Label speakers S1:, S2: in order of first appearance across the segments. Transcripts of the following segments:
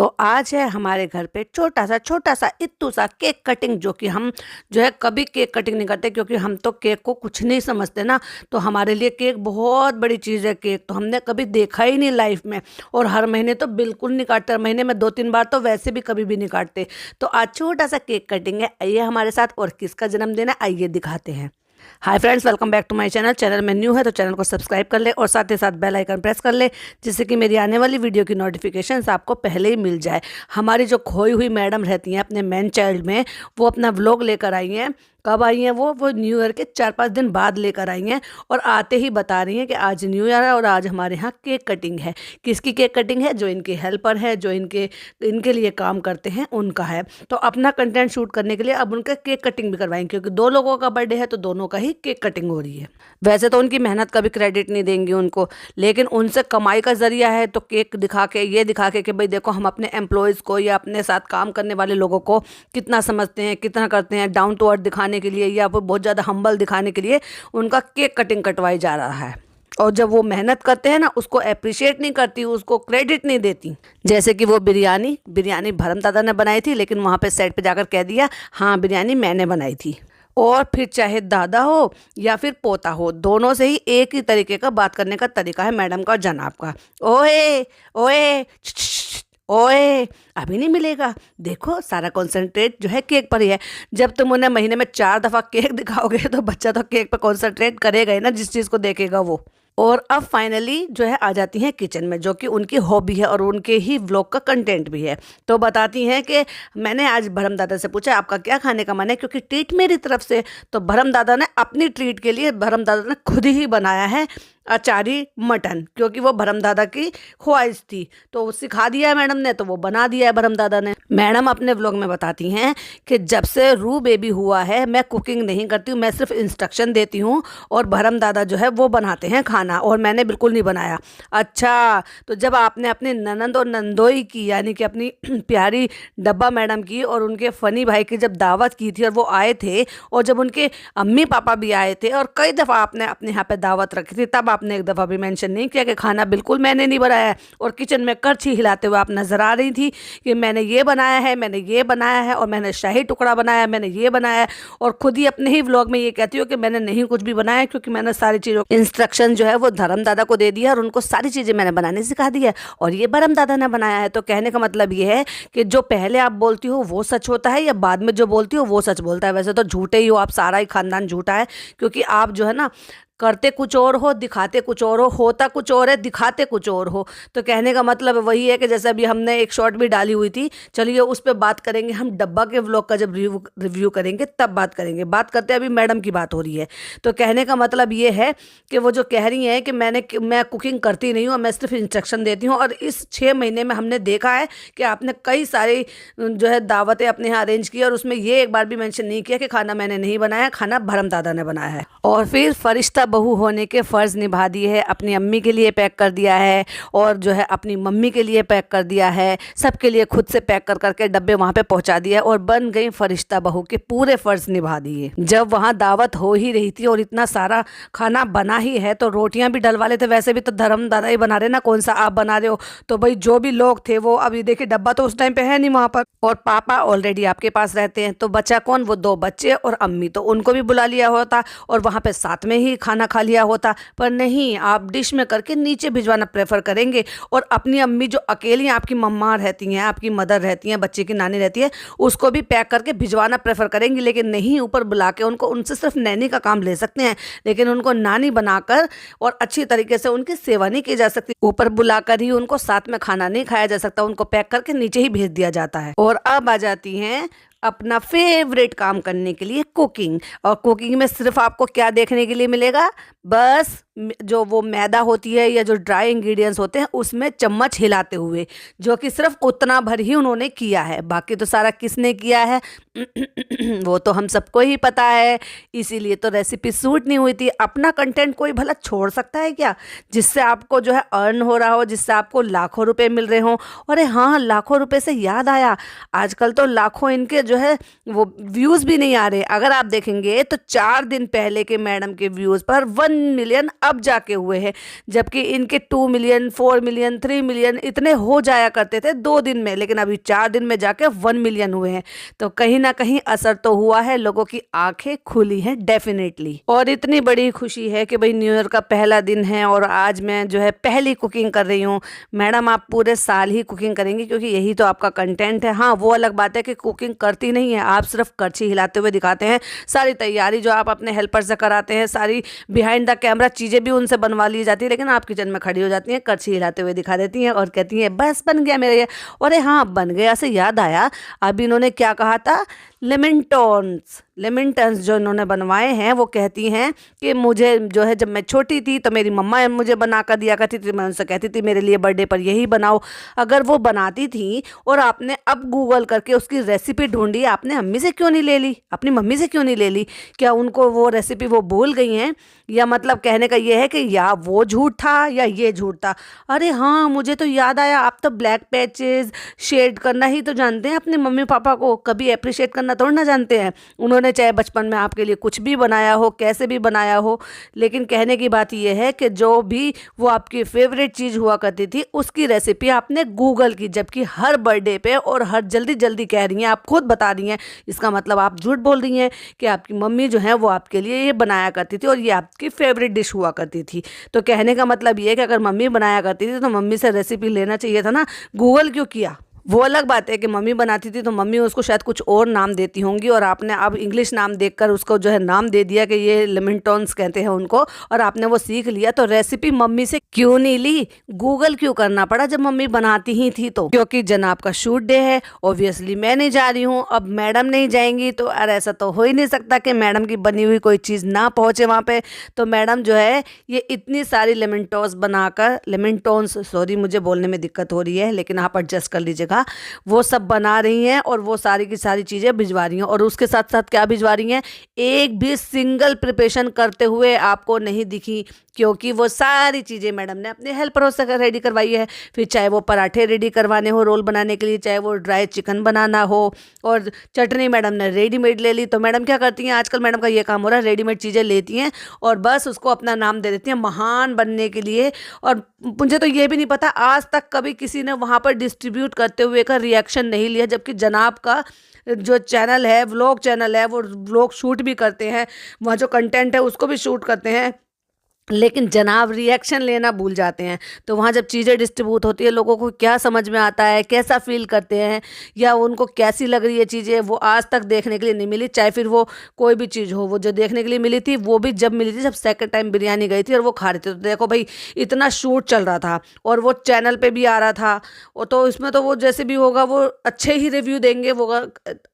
S1: तो आज है हमारे घर पे छोटा सा इत्तू सा केक कटिंग, जो कि हम जो है कभी केक कटिंग नहीं करते, क्योंकि हम तो केक को कुछ नहीं समझते ना। तो हमारे लिए केक बहुत बड़ी चीज़ है। केक तो हमने कभी देखा ही नहीं लाइफ में, और हर महीने तो बिल्कुल नहीं काटते। महीने में 2-3 बार तो वैसे भी कभी भी नहीं काटते। तो आज छोटा सा केक कटिंग है, आइए हमारे साथ। और किसका जन्मदिन है आइए दिखाते हैं। Hi friends, welcome back to my channel. Channel में न्यू है तो चैनल को सब्सक्राइब कर ले और साथ ही साथ बेल आइकन प्रेस कर ले, जिससे कि मेरी आने वाली वीडियो की नोटिफिकेशंस आपको पहले ही मिल जाए। हमारी जो खोई हुई मैडम रहती हैं अपने मैन चाइल्ड में, वो अपना व्लॉग लेकर आई हैं। कब आई हैं वो न्यू ईयर के 4-5 दिन बाद लेकर आई हैं, और आते ही बता रही हैं कि आज न्यू ईयर है और आज हमारे यहाँ केक कटिंग है। किसकी केक कटिंग है? जो इनके हेल्पर है, जो इनके लिए काम करते हैं, उनका है। तो अपना कंटेंट शूट करने के लिए अब उनका केक कटिंग भी करवाएंगे, क्योंकि 2 लोगों का बर्थडे है तो दोनों का ही केक कटिंग हो रही है। वैसे तो उनकी मेहनत का भी क्रेडिट नहीं देंगे उनको, लेकिन उनसे कमाई का जरिया है। तो केक दिखा के, ये दिखा के कि भाई देखो हम अपने एम्प्लॉयज़ को या अपने साथ काम करने वाले लोगों को कितना समझते हैं, कितना करते हैं, डाउन टू अर्थ दिखाने के लिए या फिर बहुत ज़्यादा हम्बल दिखाने के लिए उनका केक कटिंग कटवाई जा रहा है। और जब वो मेहनत करते हैं ना, उसको अप्रिशिएट नहीं करती, उसको क्रेडिट नहीं देती। जैसे कि वो बिरयानी भरम दादा ने बनाई थी, लेकिन वहाँ पे सेट पे जाकर कह दिया हाँ बिरयानी मैंने बनाई थी। और फिर चाहे दादा हो या फिर पोता हो, दोनों से ही एक ही तरीके का बात करने का तरीका है मैडम का और जनाब का। ओए ओए ओए, अभी नहीं मिलेगा, देखो सारा कॉन्सेंट्रेट जो है केक पर ही है। जब तुम उन्हें महीने में 4 दफ़ा केक दिखाओगे तो बच्चा तो केक पर कॉन्सेंट्रेट करेगा ही ना, जिस चीज़ को देखेगा वो। और अब फाइनली जो है आ जाती हैं किचन में, जो कि उनकी हॉबी है और उनके ही व्लॉग का कंटेंट भी है। तो बताती हैं कि मैंने आज भरम दादा से पूछा आपका क्या खाने का मन है, क्योंकि ट्रीट मेरी तरफ से। तो भरम दादा ने अपनी ट्रीट के लिए भरम दादा ने खुद ही बनाया है अचारी मटन, क्योंकि वो भरम दादा की ख्वाहिश थी। तो वो सिखा दिया है मैडम ने, तो वो बना दिया है भरम दादा ने। मैडम अपने व्लॉग में बताती हैं कि जब से रू बेबी हुआ है मैं कुकिंग नहीं करती हूँ, मैं सिर्फ इंस्ट्रक्शन देती हूँ और भरम दादा जो है वो बनाते हैं खाना, और मैंने बिल्कुल नहीं बनाया। अच्छा, तो जब आपने अपनी ननंद और नंदोई की, यानी कि अपनी प्यारी डब्बा मैडम की और उनके फ़नी भाई की जब दावत की थी और वो आए थे, और जब उनके अम्मी पापा भी आए थे, और कई दफ़ा आपने अपने यहाँ पे दावत रखी थी, तब आपने एक दफ़ा भी मेंशन नहीं किया कि खाना बिल्कुल मैंने नहीं बनाया है। और किचन में करछी हिलाते हुए आप नज़र आ रही थी कि मैंने ये बनाया है, मैंने ये बनाया है, और मैंने शाही टुकड़ा बनाया है, मैंने ये बनाया है। और खुद ही अपने ही व्लॉग में ये कहती हो कि मैंने नहीं कुछ भी बनाया, क्योंकि मैंने सारी चीज़ों इंस्ट्रक्शन जो है वो धर्म दादा को दे दिया और उनको सारी चीज़ें मैंने बनाने सिखा दिया, और ये भरम दादा ने बनाया है। तो कहने का मतलब ये है कि जो पहले आप बोलती हो वो सच होता है, या बाद में जो बोलती हो वो सच बोलता है। वैसे तो झूठे ही हो आप, सारा ही खानदान झूठा है, क्योंकि आप जो है ना करते कुछ और हो, दिखाते कुछ और हो, होता कुछ और है, दिखाते कुछ और हो। तो कहने का मतलब वही है कि जैसे अभी हमने एक शॉर्ट भी डाली हुई थी, चलिए उस पर बात करेंगे हम। डब्बा के व्लॉग का जब रिव्यू करेंगे तब बात करेंगे। बात करते अभी मैडम की बात हो रही है। तो कहने का मतलब ये है कि वो जो कह रही हैं कि मैं कुकिंग करती नहीं हूँ, मैं सिर्फ इंस्ट्रक्शन देती हूँ। और इस 6 महीने में हमने देखा है कि आपने कई सारी जो है दावतें अपने यहाँ अरेंज की, और उसमें ये एक बार भी मेंशन नहीं किया कि खाना मैंने नहीं बनाया, खाना भरम दादा ने बनाया है। और फिर फरिश्ता बहू होने के फ़र्ज़ निभा दिए है, अपनी अम्मी के लिए पैक कर दिया है, और जो है अपनी मम्मी के लिए पैक कर दिया है, सबके लिए खुद से पैक कर करके डब्बे वहाँ पे पहुँचा दिया, और बन गई फरिश्ता बहू के पूरे फ़र्ज़ निभा दिए। जब वहाँ दावत हो ही रही थी और इतना सारा खाना बना ही है, तो रोटियाँ भी डलवा लेते। वैसे भी तो धर्म दादा ही बना रहे ना, कौन सा आप बना रहे हो। तो भाई जो भी लोग थे वो, अभी देखिए डब्बा तो उस टाइम पे है नहीं वहाँ पर, और पापा ऑलरेडी आपके पास रहते हैं, तो बचा कौन? वो 2 बच्चे और अम्मी। तो उनको भी बुला लिया होता और वहाँ पे साथ में ही खाना खा लिया होता, पर नहीं, आप डिश में करके नीचे भिजवाना प्रेफर करेंगे। और अपनी अम्मी जो अकेली आपकी मम्मा रहती हैं, आपकी मदर रहती हैं, बच्चे की नानी रहती है, उसको भी पैक करके भिजवाना प्रेफर करेंगे। लेकिन नहीं, ऊपर बुला के उनसे सिर्फ नैनी का काम ले सकते हैं, लेकिन उनको नानी बनाकर और अच्छी तरीके से उनकी सेवा नहीं की जा सकती। ऊपर बुलाकर ही उनको साथ में खाना नहीं खाया जा सकता, उनको पैक करके नीचे ही भेज दिया जाता है। और अब आ जाती हैं अपना फेवरेट काम करने के लिए, कुकिंग। और कुकिंग में सिर्फ आपको क्या देखने के लिए मिलेगा? बस जो वो मैदा होती है या जो ड्राई इंग्रेडिएंट्स होते हैं उसमें चम्मच हिलाते हुए, जो कि सिर्फ उतना भर ही उन्होंने किया है। बाकी तो सारा किसने किया है वो तो हम सबको ही पता है, इसीलिए तो रेसिपी सूट नहीं हुई थी। अपना कंटेंट कोई भला छोड़ सकता है क्या, जिससे आपको जो है अर्न हो रहा हो, जिससे आपको लाखों रुपए मिल रहे हों। अरे हाँ, लाखों रुपए से याद आया, आजकल तो लाखों इनके जो है वो व्यूज़ भी नहीं आ रहे। अगर आप देखेंगे तो 4 दिन पहले के मैडम के व्यूज़ पर 1 मिलियन अब जाके हुए हैं, जबकि इनके 2 मिलियन 4 मिलियन 3 मिलियन इतने हो जाया करते थे 2 दिन में, लेकिन अभी 4 दिन में जाके 1 मिलियन हुए हैं। तो कहीं ना कहीं असर तो हुआ है, लोगों की आंखें खुली हैं डेफिनेटली। और इतनी बड़ी खुशी है कि भाई न्यू ईयर का पहला दिन है और आज मैं जो है पहली कुकिंग कर रही हूँ। मैडम आप पूरे साल ही कुकिंग करेंगी क्योंकि यही तो आपका कंटेंट है। हाँ वो अलग बात है कि कुकिंग करती नहीं है आप, सिर्फ करछी हिलाते हुए दिखाते हैं। सारी तैयारी जो आप अपने हेल्पर से कराते हैं, सारी बिहाइंड द कैमरा चीज़ें भी उनसे बनवा ली जाती है, लेकिन आप किचन में खड़ी हो जाती हैं, करछी हिलाते हुए दिखा देती हैं और कहती हैं बस बन गया मेरे ये। अरे हाँ बन गया से याद आया, अभी इन्होंने क्या कहा था, लेमिंटन्स जो इन्होंने बनवाए हैं, वो कहती हैं कि मुझे जो है जब मैं छोटी थी तो मेरी मम्मा मुझे बना कर दिया करती थी, मैं उनसे कहती थी मेरे लिए बर्थडे पर यही बनाओ। अगर वो बनाती थी और आपने अब गूगल करके उसकी रेसिपी ढूंढी, आपने अम्मी से क्यों नहीं ले ली, अपनी मम्मी से क्यों नहीं ले ली? क्या उनको वो रेसिपी वो भूल गई हैं? या मतलब कहने का ये है कि या वो झूठ था या ये झूठ था। अरे हाँ मुझे तो याद आया, आप तो ब्लैक पैचेस शेड करना ही तो जानते हैं अपने मम्मी पापा को, कभी अप्रिशिएट करना थोड़ा ना जानते हैं। उन्होंने चाहे बचपन में आपके लिए कुछ भी बनाया हो, कैसे भी बनाया हो, लेकिन कहने की बात यह है कि जो भी वो आपकी फेवरेट चीज़ हुआ करती थी उसकी रेसिपी आपने गूगल की, जबकि हर बर्थडे पे और हर जल्दी जल्दी कह रही हैं, आप खुद बता रही हैं, इसका मतलब आप झूठ बोल रही हैं कि आपकी मम्मी जो है वो आपके लिए ये बनाया करती थी और ये आपकी फेवरेट डिश हुआ करती थी। तो कहने का मतलब ये है कि अगर मम्मी बनाया करती थी तो मम्मी से रेसिपी लेना चाहिए था ना, गूगल क्यों किया? वो अलग बात है कि मम्मी बनाती थी तो मम्मी उसको शायद कुछ और नाम देती होंगी और आपने अब इंग्लिश नाम देखकर उसको जो है नाम दे दिया कि ये लेमनटॉन्स कहते हैं उनको, और आपने वो सीख लिया। तो रेसिपी मम्मी से क्यों नहीं ली, गूगल क्यों करना पड़ा जब मम्मी बनाती ही थी? तो क्योंकि जनाब का शूट डे है, ऑब्वियसली मैं नहीं जा रही हूँ, अब मैडम नहीं जाएंगी तो अरे ऐसा तो हो ही नहीं सकता कि मैडम की बनी हुई कोई चीज़ ना पहुँचे वहाँ पे। तो मैडम जो है ये इतनी सारी लेमनटॉन्स बनाकर, लेमनटॉन्स सॉरी मुझे बोलने में दिक्कत हो रही है लेकिन आप एडजस्ट कर लीजिएगा, वो सब बना रही हैं और वो सारी की सारी चीज़ें भिजवा रही हैं। और उसके साथ साथ क्या भिजवा रही हैं, एक भी सिंगल प्रिपरेशन करते हुए आपको नहीं दिखी, क्योंकि वो सारी चीज़ें मैडम ने अपने हेल्परों से रेडी करवाई है। फिर चाहे वो पराठे रेडी करवाने हो रोल बनाने के लिए, चाहे वो ड्राई चिकन बनाना हो, और चटनी मैडम ने रेडीमेड ले ली। तो मैडम क्या करती हैं, आजकल मैडम का ये काम हो रहा है, रेडीमेड चीज़ें लेती हैं और बस उसको अपना नाम दे देती हैं महान बनने के लिए। और मुझे तो ये भी नहीं पता आज तक कभी किसी ने वहाँ पर डिस्ट्रीब्यूट करते हुए का रिएक्शन नहीं लिया, जबकि जनाब का जो चैनल है, व्लॉग चैनल है, वो व्लॉग शूट भी करते हैं, वहाँ जो कंटेंट है उसको भी शूट करते हैं, लेकिन जनाब रिएक्शन लेना भूल जाते हैं। तो वहाँ जब चीज़ें डिस्ट्रीब्यूट होती है लोगों को क्या समझ में आता है, कैसा फील करते हैं या उनको कैसी लग रही है चीज़ें, वो आज तक देखने के लिए नहीं मिली। चाहे फिर वो कोई भी चीज़ हो, वो जो देखने के लिए मिली थी वो भी जब मिली थी जब सेकंड टाइम बिरयानी गई थी और वो खा रहे थे। तो देखो भाई इतना शूट चल रहा था और वो चैनल पर भी आ रहा था, और तो इसमें तो वो जैसे भी होगा वो अच्छे ही रिव्यू देंगे, वो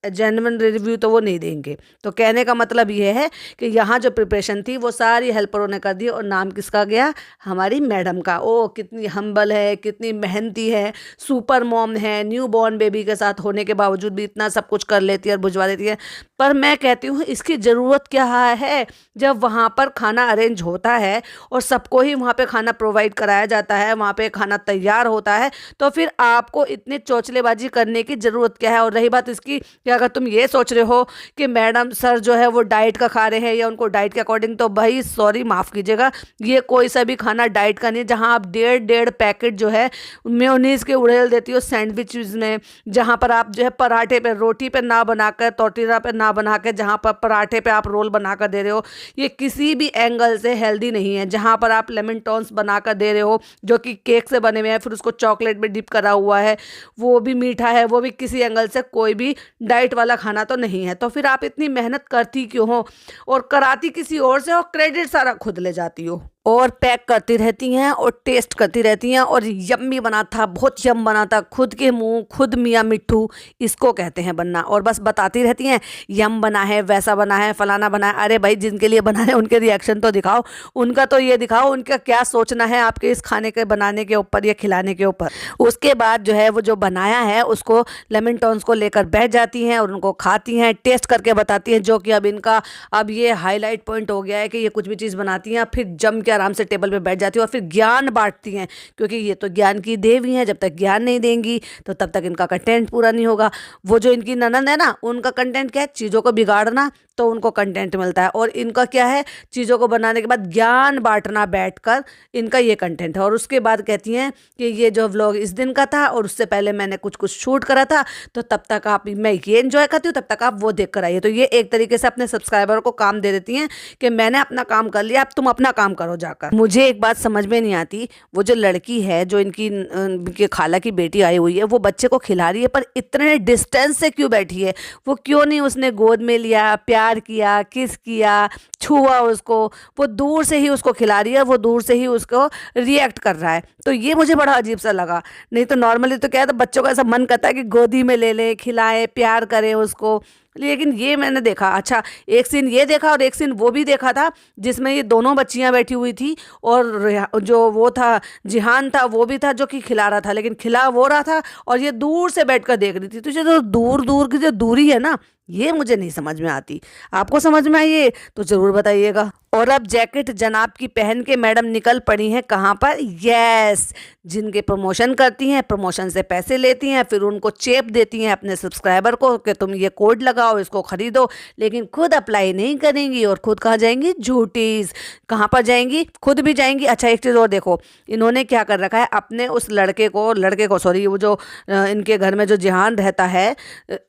S1: जेन्युइन रिव्यू तो वो नहीं देंगे। तो कहने का मतलब ये है कि यहाँ जो प्रिपरेशन थी वो सारी हेल्परों ने कर दी और नाम किसका गया, हमारी मैडम का। ओ कितनी हम्बल है, कितनी मेहनती है, सुपर मॉम है, न्यू बॉर्न बेबी के साथ होने के बावजूद भी इतना सब कुछ कर लेती है और भिजवा देती है। पर मैं कहती हूँ इसकी ज़रूरत क्या है, जब वहाँ पर खाना अरेंज होता है और सबको ही वहाँ पे खाना प्रोवाइड कराया जाता है, वहाँ पे खाना तैयार होता है, तो फिर आपको इतनी चोचलेबाजी करने की ज़रूरत क्या है? और रही बात इसकी कि अगर तुम ये सोच रहे हो कि मैडम सर जो है वो डाइट का खा रहे हैं या उनको डाइट के अकॉर्डिंग, तो भाई सॉरी माफ़ कीजिएगा, ये कोई सा भी खाना डाइट का नहीं, जहाँ आप 1.5 पैकेट जो है मेयोनीज के उड़ेल देती हो सैंडविचेस में, जहाँ पर आप जो है पराठे पे रोटी पे ना बनाकर, टोर्टिला पे ना बना के, जहाँ पर पराठे पे आप रोल बनाकर दे रहे हो, ये किसी भी एंगल से हेल्दी नहीं है। जहाँ पर आप लेमन टॉन्स बनाकर दे रहे हो जो कि केक से बने हुए हैं, फिर उसको चॉकलेट में डिप करा हुआ है, वो भी मीठा है, वो भी किसी एंगल से कोई भी डाइट वाला खाना तो नहीं है। तो फिर आप इतनी मेहनत करती क्यों हो और कराती किसी और से, और क्रेडिट सारा खुद ले जाती हो और पैक करती रहती हैं और टेस्ट करती रहती हैं और यम्मी बना था, बहुत यम बना था, खुद के मुंह खुद मियाँ मिट्ठू, इसको कहते हैं बनना। और बस बताती रहती हैं यम बना है, वैसा बना है, फलाना बना है। अरे भाई जिनके लिए बना है उनके रिएक्शन तो दिखाओ, उनका तो ये दिखाओ उनका क्या सोचना है आपके इस खाने के बनाने के ऊपर या खिलाने के ऊपर। उसके बाद जो है वो जो बनाया है उसको लेमन टॉन्स को लेकर बैठ जाती हैं और उनको खाती हैं, टेस्ट करके बताती हैं, जो कि अब इनका अब ये हाईलाइट पॉइंट हो गया है कि ये कुछ भी चीज़ बनाती हैं फिर जम के आराम से टेबल पे बैठ जाती हैं और फिर ज्ञान बांटती हैं, क्योंकि ये तो ज्ञान की देवी हैं, जब तक ज्ञान नहीं देंगी तो तब तक इनका कंटेंट पूरा नहीं होगा। वो जो इनकी ननद है ना, उनका कंटेंट क्या है, चीज़ों को बिगाड़ना, तो उनको कंटेंट मिलता है। और इनका क्या है, चीज़ों को बनाने के बाद ज्ञान बांटना बैठकर, इनका ये कंटेंट है। और उसके बाद कहती हैं कि ये जो व्लॉग इस दिन का था और उससे पहले मैंने कुछ कुछ शूट करा था, तो तब तक आप, मैं ये एंजॉय करती हूँ, तब तक आप वो देख कर आइए। तो ये एक तरीके से अपने सब्सक्राइबर को काम दे देती हैं कि मैंने अपना काम कर लिया, अब तुम अपना काम करो जाकर। मुझे एक बात समझ में नहीं आती, वो जो लड़की है, जो इनकी खाला की बेटी आई हुई है, वो बच्चे को खिला रही है, पर इतने डिस्टेंस से क्यों बैठी है? वो क्यों नहीं उसने गोद में लिया, प्यार किया, किस किया, छुआ उसको? वो दूर से ही उसको खिला रही है, वो दूर से ही उसको रिएक्ट कर रहा है। तो ये मुझे बड़ा अजीब सा लगा। नहीं तो नॉर्मली तो क्या है, तो बच्चों का ऐसा मन करता है कि गोदी में ले लें, खिलाएं, प्यार करें उसको। लेकिन ये मैंने देखा, अच्छा एक सीन ये देखा और एक सीन वो भी देखा था जिसमें ये दोनों बच्चियां बैठी हुई थी और जो वो था, जिहान था, वो भी था जो कि खिला रहा था, लेकिन खिला वो रहा था और ये दूर से बैठकर देख रही थी। तो ये जो दूर दूर की जो दूरी है ना, ये मुझे नहीं समझ में आती। आपको समझ में आई है तो जरूर बताइएगा। और अब जैकेट जनाब की पहन के मैडम निकल पड़ी हैं कहाँ पर? यस, जिनके प्रमोशन करती हैं, प्रमोशन से पैसे लेती हैं, फिर उनको चेप देती हैं अपने सब्सक्राइबर को कि तुम ये कोड लगाओ, इसको खरीदो, लेकिन खुद अप्लाई नहीं करेंगी और खुद कहाँ जाएंगी? झूठीज। कहाँ पर जाएंगी? खुद भी जाएंगी। अच्छा एक चीज़ और देखो, इन्होंने क्या कर रखा है, अपने उस लड़के को सॉरी, वो जो इनके घर में जो जिहान रहता है,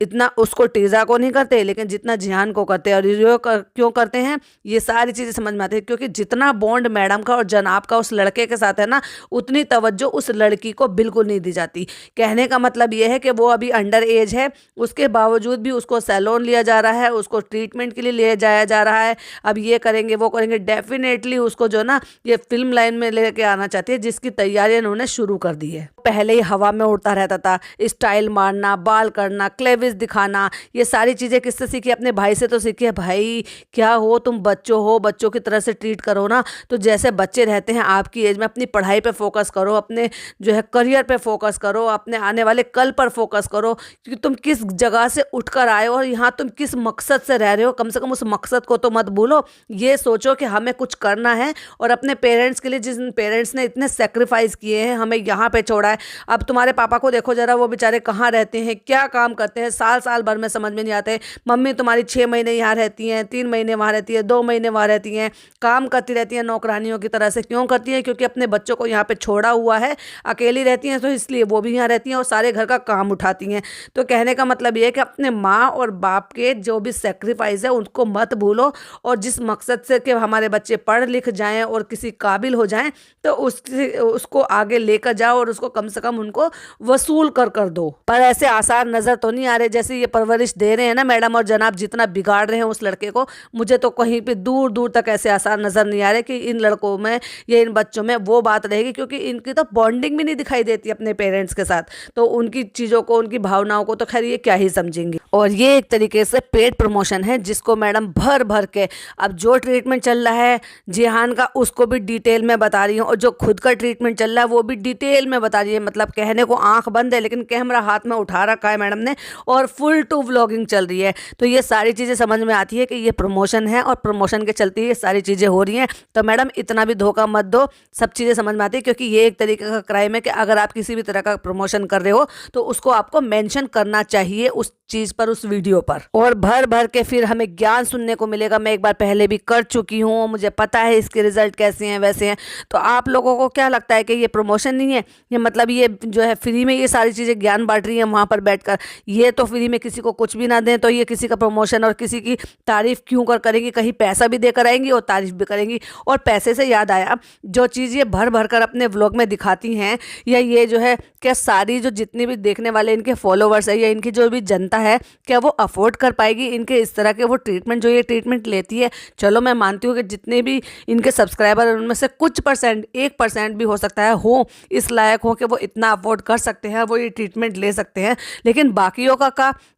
S1: इतना उसको टीज़ा को नहीं करते, लेकिन जितना जिहान को करते हैं। और ये क्यों करते हैं, ये सारी चीज़ें समझ में आती है, क्योंकि जितना बॉन्ड मैडम का और जनाब का उस लड़के के साथ है ना, उतनी तवज्जो उस लड़की को बिल्कुल नहीं दी जाती। कहने का मतलब ये है कि वो अभी अंडर एज है, उसके बावजूद भी उसको सैलून लिया जा रहा है, उसको ट्रीटमेंट के लिए ले जाया जा रहा है। अब ये करेंगे, वो करेंगे, डेफिनेटली उसको जो ना ये फिल्म लाइन में लेके आना चाहती है, जिसकी तैयारी उन्होंने शुरू कर दी है। पहले ही हवा में उड़ता रहता था, स्टाइल मारना, बाल करना, क्लेविस दिखाना, ये सारी चीज़ें किससे सीखी? अपने भाई से तो सीखी है। भाई क्या हो तुम, बच्चों हो, बच्चों की तरह से ट्रीट करो ना। तो जैसे बच्चे रहते हैं आपकी एज में, अपनी पढ़ाई पे फोकस करो, अपने जो है करियर पे फोकस करो, अपने आने वाले कल पर फोकस करो, क्योंकि तुम किस जगह से उठकर आए हो और यहाँ तुम किस मकसद से रह रहे हो, कम से कम उस मकसद को तो मत भूलो। ये सोचो कि हमें कुछ करना है और अपने पेरेंट्स के लिए, जिस पेरेंट्स ने इतने सेक्रीफाइस किए हैं, हमें यहाँ पे छोड़ा है। अब तुम्हारे पापा को देखो जरा, वो बेचारे कहाँ रहते हैं, क्या काम करते हैं, साल साल भर में समझ में नहीं आते। मम्मी तुम्हारी 6 महीने यहाँ रहती हैं, 3 महीने वहाँ रहती है, 2 महीने वहाँ रहती हैं, काम करती रहती हैं नौकरानियों की तरह से। क्यों करती हैं? क्योंकि अपने बच्चों को यहाँ पे छोड़ा हुआ है, अकेली रहती हैं, तो इसलिए वो भी यहाँ रहती हैं और सारे घर का काम उठाती हैं। तो कहने का मतलब ये है कि अपने माँ और बाप के जो भी सेक्रीफाइस है उनको मत भूलो, और जिस मकसद से कि हमारे बच्चे पढ़ लिख जाएं और किसी काबिल हो जाएं, तो उसको आगे लेकर जाओ और उसको कम से कम उनको वसूल कर दो। पर ऐसे आसार नजर तो नहीं आ रहे जैसे ये परवरिश दे रहे हैं ना मैडम और जनाब, जितना बिगाड़ रहे हैं उस लड़के को, मुझे तो कहीं पे दूर दूर तक ऐसे आसार नजर नहीं आ रहे कि इन लड़कों में या इन बच्चों में वो बात रहेगी, क्योंकि इनकी तो बॉन्डिंग भी नहीं दिखाई देती अपने पेरेंट्स के साथ। तो उनकी चीज़ों को, उनकी भावनाओं को तो खैर ये क्या ही समझेंगे। और ये एक तरीके से पेड प्रमोशन है, जिसको मैडम भर भर के अब जो ट्रीटमेंट चल रहा है जिहान का, उसको भी डिटेल में बता रही हूँ, और जो खुद का ट्रीटमेंट चल रहा है वो भी डिटेल में बता रही है। मतलब कहने को आंख बंद है, लेकिन कैमरा हाथ में उठा रखा है मैडम ने और फुल टू व्लॉगिंग चल रही है। तो ये सारी चीज़ें समझ में आती है कि ये प्रमोशन है और प्रमोशन के चलते ये सारी चीज़ें हो रही हैं। तो मैडम इतना भी धोखा मत दो, सब चीज़ें समझ में आती है, क्योंकि ये एक तरीके का क्राइम है कि अगर आप किसी भी तरह का प्रमोशन कर रहे हो तो उसको आपको मेंशन करना चाहिए उस चीज़ पर, उस वीडियो पर, और भर भर के फिर हमें ज्ञान सुनने को मिलेगा। मैं एक बार पहले भी कर चुकी हूँ, मुझे पता है इसके रिजल्ट कैसे हैं वैसे हैं। तो आप लोगों को क्या लगता है कि ये प्रमोशन नहीं है? ये मतलब ये जो है फ्री में ये सारी चीज़ें ज्ञान बांट रही हैं वहाँ पर बैठकर। ये तो फ्री में किसी को कुछ भी ना दें तो ये किसी का प्रमोशन और किसी की तारीफ क्यों कर करेंगी? कहीं पैसा भी देकर आएंगी और तारीफ भी करेंगी। और पैसे से याद आया, जो चीज़ ये भर भर कर अपने व्लॉग में दिखाती हैं, या ये जो है क्या सारी जो जितने भी देखने वाले इनके फॉलोवर्स है या इनकी जो भी जनता है, क्या वो अफोर्ड कर पाएगी इनके इस तरह के वो ट्रीटमेंट, जो ये ट्रीटमेंट लेती है? चलो मैं मानती हूँ कि जितने भी इनके सब्सक्राइबर उनमें से कुछ परसेंट, 1% भी हो सकता है हो इस लायक हो कि वो इतना अफोर्ड कर सकते हैं, वो ये ट्रीटमेंट ले सकते हैं। लेकिन बाकियों का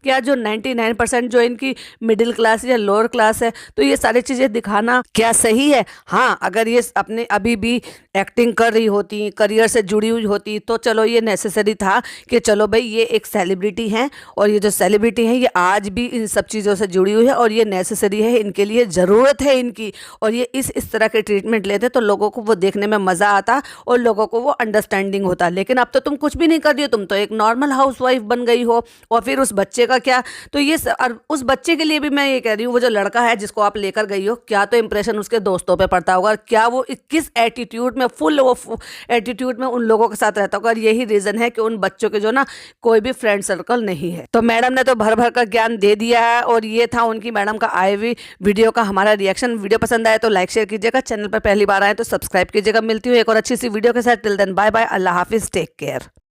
S1: क्या जो 99% जो इनकी मिडिल क्लास या लोअर क्लास है, तो ये सारी चीज़ें दिखाना क्या सही है? हाँ, अगर ये अपने अभी भी एक्टिंग कर रही होती, करियर से जुड़ी हुई होती, तो चलो ये नेसेसरी था कि चलो भाई ये एक सेलिब्रिटी हैं और ये जो सेलिब्रिटी हैं, ये आज भी इन सब चीज़ों से जुड़ी हुई है और ये नेसेसरी है, इनके लिए ज़रूरत है इनकी। और ये इस तरह के ट्रीटमेंट लेते तो लोगों को वो देखने में मज़ा आता और लोगों को वो अंडरस्टैंडिंग होता। लेकिन अब तो तुम कुछ भी नहीं कर रही हो, तुम तो एक नॉर्मल हाउसवाइफ बन गई हो। और फिर उस बच्चे का क्या? तो और उस बच्चे के लिए भी मैं ये कह रही हूँ, वो जो लड़का है जिसको आप लेकर गई हो, क्या तो इंप्रेशन उसके दोस्तों पे पड़ता होगा, और क्या वो किस एटीट्यूड में, फुल वो एटीट्यूड में उन लोगों के साथ रहता होगा। और यही रीज़न है कि उन बच्चों के जो ना कोई भी फ्रेंड सर्कल नहीं है। तो मैडम ने तो भर भर का ज्ञान दे दिया है और ये था उनकी मैडम का आए हुई वीडियो का हमारा रिएक्शन। वीडियो पसंद आए तो लाइक शेयर कीजिएगा, चैनल पर पहली बार आए तो सब्सक्राइब कीजिएगा। मिलती हूँ एक और अच्छी सी वीडियो के साथ। टिल देन बाय बाय, अल्लाह हाफिज़, टेक केयर।